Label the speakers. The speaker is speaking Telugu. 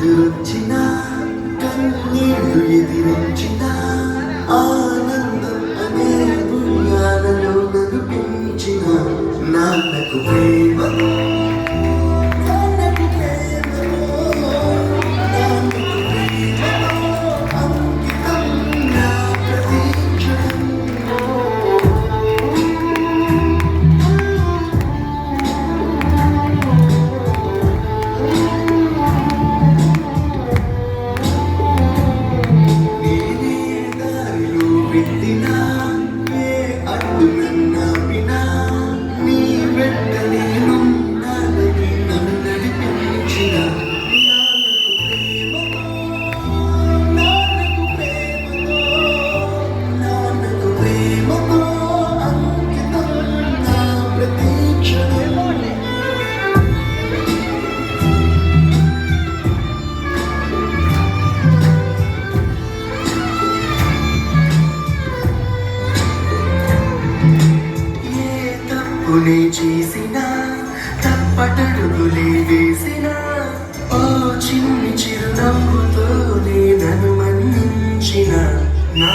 Speaker 1: ఎదురొచ్చిన కన్నీళ్లు ఎదిరించిన ఆనందం అనే ఉయ్యాలలో నన్ను పెంచిన నాన్నకు ప్రేమతో పెట్టినా ఏ అడ్డు నన్నాపినా నీ వెంట నేనున్నానని నన్ను నడిపించిన నాన్నకు ప్రేమతో నాన్నకు ప్రేమతో నాన్నకు ప్రేమతో అంకితం నా ప్రతీక్షణం. తప్పునే చేసిన తప్పటడుగులే వేసిన ఓ చిన్ని చిరునవ్వుతో నన్ను మన్నించిన నా